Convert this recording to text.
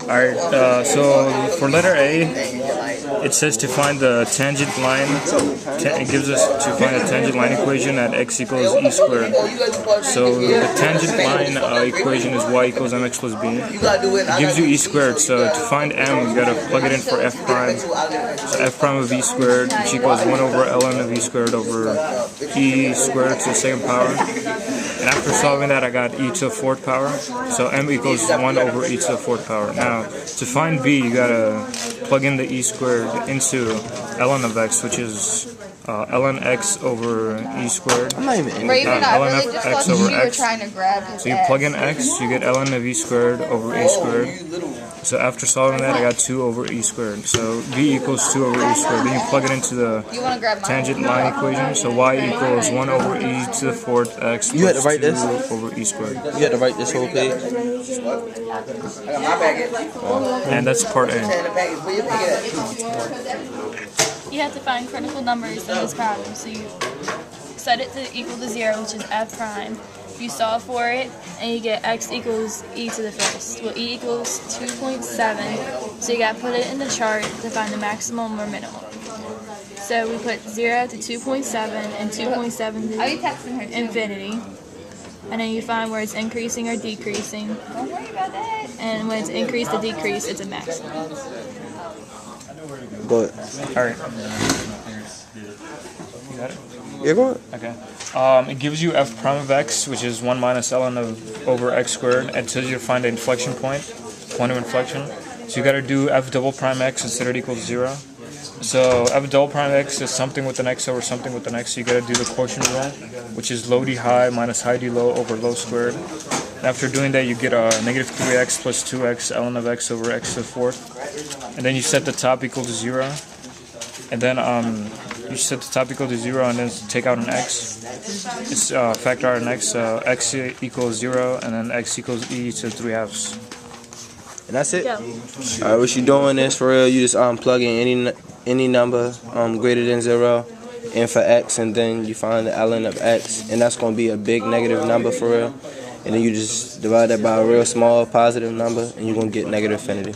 Alright, so for letter A, it says to find the tangent line. It gives us to find a tangent line equation at x equals e squared. So the tangent line equation is y equals mx plus b. It gives you e squared. So to find m, you gotta plug it in for f prime. So f prime of e squared, which equals 1 over ln of e squared over e squared to the second power. And after solving that, I got e to the fourth power. So m equals 1 over e to the fourth power. Now, to find b, you gotta plug in the e squared into ln of x, which is ln x over e squared. Raven, ln of x over x. So you plug in x, you get ln of e squared over e squared. So after solving that, I got 2 over e squared. So b equals 2 over e squared. Then you plug it into the tangent line equation. So y equals 1 over e to the fourth x plus 2 over e squared. You had to write this whole page? And that's part A. You have to find critical numbers in this problem. So you set it to equal to 0, which is f prime. You solve for it, and you get x equals e to the first. Well, e equals 2.7, so you got to put it in the chart to find the maximum or minimum. So we put 0 to 2.7 and 2.7 to infinity. And then you find where it's increasing or decreasing. Don't worry about that. And when it's increased or decreased, it's a maximum. Go ahead. Alright. You got it? Yeah, go ahead. Okay. It gives you f prime of x, which is 1 minus ln of over x squared. It tells you to find the inflection point of inflection. So you got to do f double prime x instead of equals 0. So f double prime x is something with an x over something with an x. So you got to do the quotient rule, which is low d high minus high d low over low squared. And after doing that, you get negative 3x plus 2x ln of x over x to the fourth. And then you set the top equal to 0. And then you set the top equal to 0 and then take out an x. It's factor out an x, so x equals 0 and then x equals e to 3/2. And that's it? Yeah. Alright, what you doing is for real, you just plug in any number greater than 0 in for x, and then you find the ln of x, and that's going to be a big negative number for real. And then you just divide that by a real small positive number, and you're going to get negative infinity.